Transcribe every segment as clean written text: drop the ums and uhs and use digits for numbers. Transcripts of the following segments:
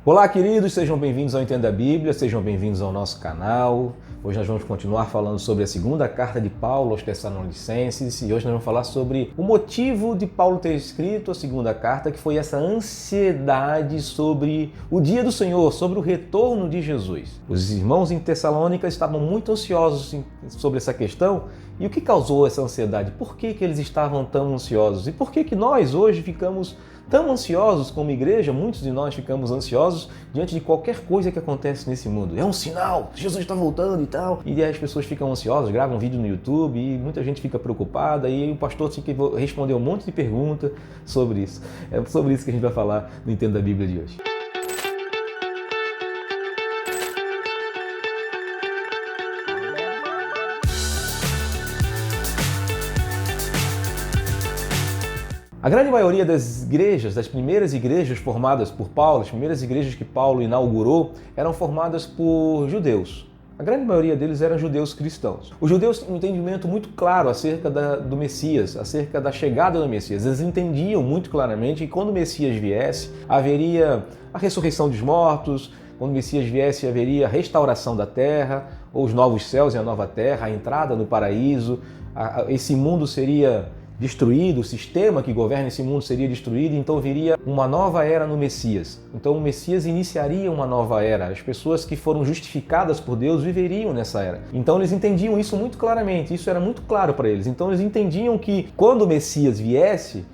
Olá, queridos, sejam bem-vindos ao Entenda a Bíblia, sejam bem-vindos ao nosso canal. Hoje nós vamos continuar falando sobre a segunda carta de Paulo aos Tessalonicenses e hoje nós vamos falar sobre o motivo de Paulo ter escrito a segunda carta, que foi essa ansiedade sobre o dia do Senhor, sobre o retorno de Jesus. Os irmãos em Tessalônica estavam muito ansiosos sobre essa questão. E o que causou essa ansiedade? Por que eles estavam tão ansiosos? E por que nós hoje ficamos tão ansiosos como igreja? Muitos de nós ficamos ansiosos diante de qualquer coisa que acontece nesse mundo. É um sinal, Jesus está voltando e tal. E aí as pessoas ficam ansiosas, gravam vídeo no YouTube e muita gente fica preocupada. E aí o pastor tinha que responder um monte de perguntas sobre isso. É sobre isso que a gente vai falar no Entenda a Bíblia de hoje. A grande maioria das igrejas, das primeiras igrejas formadas por Paulo, as primeiras igrejas que Paulo inaugurou, eram formadas por judeus. A grande maioria deles eram judeus cristãos. Os judeus tinham um entendimento muito claro acerca do Messias, acerca da chegada do Messias. Eles entendiam muito claramente que quando o Messias viesse, haveria a ressurreição dos mortos, quando o Messias viesse, haveria a restauração da terra, ou os novos céus e a nova terra, a entrada no paraíso, esse mundo seria destruído, o sistema que governa esse mundo seria destruído, então viria uma nova era no Messias. Então o Messias iniciaria uma nova era. As pessoas que foram justificadas por Deus viveriam nessa era. Então eles entendiam isso muito claramente, isso era muito claro para eles. Então eles entendiam que quando o Messias viesse,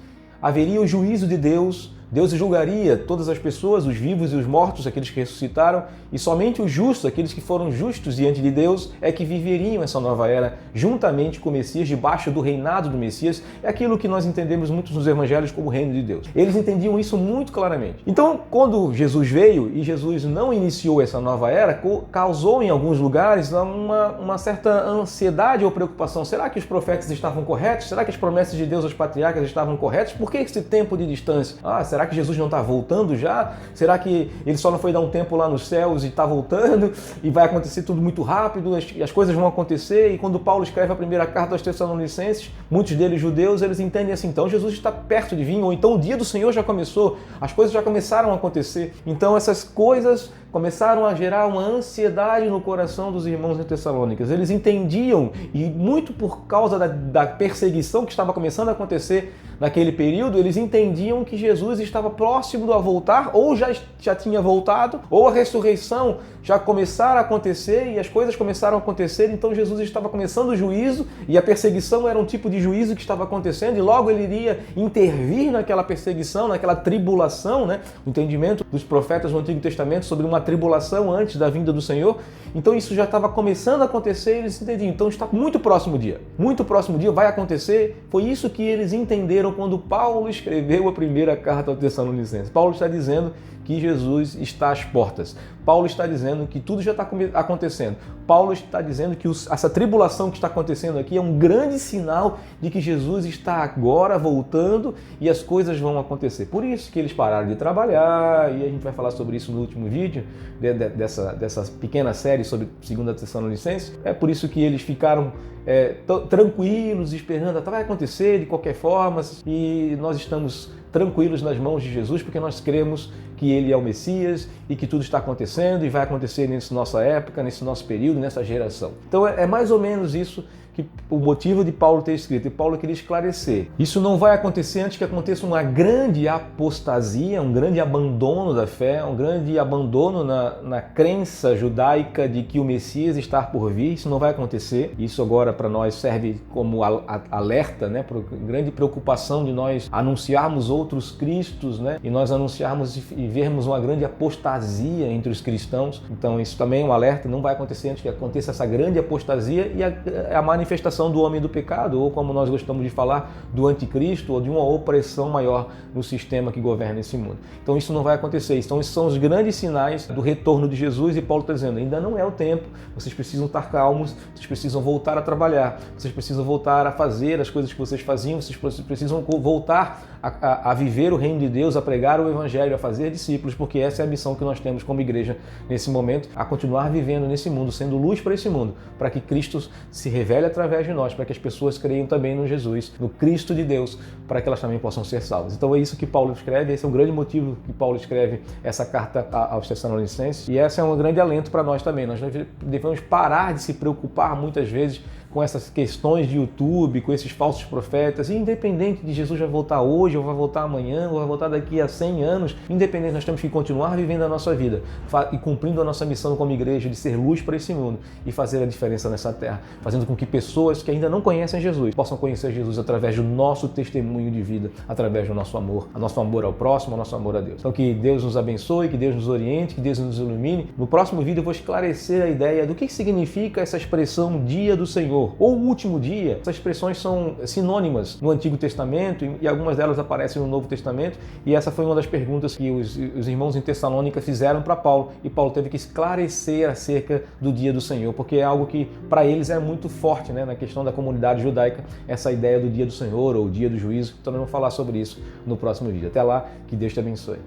haveria o juízo de Deus. Deus julgaria todas as pessoas, os vivos e os mortos, aqueles que ressuscitaram, e somente os justos, aqueles que foram justos diante de Deus, é que viveriam essa nova era juntamente com o Messias, debaixo do reinado do Messias. É aquilo que nós entendemos muitos nos evangelhos como o reino de Deus. Eles entendiam isso muito claramente. Então, quando Jesus veio e Jesus não iniciou essa nova era, causou em alguns lugares uma certa ansiedade ou preocupação. Será que os profetas estavam corretos? Será que as promessas de Deus aos patriarcas estavam corretas? Por que esse tempo de distância? Será que Jesus não está voltando já? Será que ele só não foi dar um tempo lá nos céus e está voltando? E vai acontecer tudo muito rápido, as coisas vão acontecer. E quando Paulo escreve a primeira carta aos Tessalonicenses, muitos deles judeus, eles entendem assim, então Jesus está perto de vir, ou então o dia do Senhor já começou, as coisas já começaram a acontecer. Então essas coisas começaram a gerar uma ansiedade no coração dos irmãos em Tessalônicas. Eles entendiam, e muito por causa da perseguição que estava começando a acontecer naquele período, eles entendiam que Jesus estava próximo a voltar, ou já tinha voltado, ou a ressurreição já começara a acontecer e as coisas começaram a acontecer, então Jesus estava começando o juízo e a perseguição era um tipo de juízo que estava acontecendo e logo ele iria intervir naquela perseguição, naquela tribulação, né? O entendimento dos profetas no Antigo Testamento sobre uma tribulação antes da vinda do Senhor. Então isso já estava começando a acontecer e eles entendiam. Então está muito próximo o dia. Muito próximo o dia vai acontecer. Foi isso que eles entenderam quando Paulo escreveu a primeira carta aos Tessalonicenses. Paulo está dizendo que Jesus está às portas. Paulo está dizendo que tudo já está acontecendo. Paulo está dizendo que essa tribulação que está acontecendo aqui é um grande sinal de que Jesus está agora voltando e as coisas vão acontecer. Por isso que eles pararam de trabalhar, e a gente vai falar sobre isso no último vídeo dessa pequena série sobre 2 Tessalonicenses. É por isso que eles ficaram tranquilos, esperando, vai acontecer de qualquer forma, e nós estamos tranquilos nas mãos de Jesus, porque nós cremos que Ele é o Messias e que tudo está acontecendo e vai acontecer nessa nossa época, nesse nosso período, nessa geração. Então é mais ou menos isso que o motivo de Paulo ter escrito, e Paulo queria esclarecer. Isso não vai acontecer antes que aconteça uma grande apostasia, um grande abandono da fé, um grande abandono na crença judaica de que o Messias está por vir. Isso não vai acontecer. Isso agora para nós serve como alerta, né, para grande preocupação de nós anunciarmos outros cristos, né, e nós anunciarmos e vermos uma grande apostasia entre os cristãos. Então isso também é um alerta, não vai acontecer antes que aconteça essa grande apostasia e a manifestação do homem do pecado, ou como nós gostamos de falar, do anticristo, ou de uma opressão maior no sistema que governa esse mundo. Então isso não vai acontecer. Então esses são os grandes sinais do retorno de Jesus, e Paulo está dizendo, ainda não é o tempo, vocês precisam estar calmos, vocês precisam voltar a trabalhar, vocês precisam voltar a fazer as coisas que vocês faziam, vocês precisam voltar a viver o reino de Deus, a pregar o evangelho, a fazer discípulos, porque essa é a missão que nós temos como igreja nesse momento, a continuar vivendo nesse mundo, sendo luz para esse mundo, para que Cristo se revele através de nós, para que as pessoas creiam também no Jesus, no Cristo de Deus, para que elas também possam ser salvas. Então é isso que Paulo escreve, esse é o grande motivo que Paulo escreve essa carta aos Tessalonicenses, e essa é um grande alento para nós também. Nós devemos parar de se preocupar muitas vezes com essas questões de YouTube, com esses falsos profetas, e independente de Jesus vai voltar hoje, ou vai voltar amanhã, ou vai voltar daqui a 100 anos, independente, nós temos que continuar vivendo a nossa vida e cumprindo a nossa missão como igreja de ser luz para esse mundo e fazer a diferença nessa terra, fazendo com que pessoas que ainda não conhecem Jesus possam conhecer Jesus através do nosso testemunho de vida, através do nosso amor ao próximo, ao nosso amor a Deus. Então que Deus nos abençoe, que Deus nos oriente, que Deus nos ilumine. No próximo vídeo eu vou esclarecer a ideia do que significa essa expressão Dia do Senhor ou Último Dia. Essas expressões são sinônimas no Antigo Testamento e algumas delas aparecem no Novo Testamento, e essa foi uma das perguntas que os irmãos em Tessalônica fizeram para Paulo, e Paulo teve que esclarecer acerca do Dia do Senhor, porque é algo que para eles é muito forte, né, na questão da comunidade judaica, essa ideia do Dia do Senhor ou Dia do Juízo. Então nós vamos falar sobre isso no próximo vídeo. Até lá, que Deus te abençoe.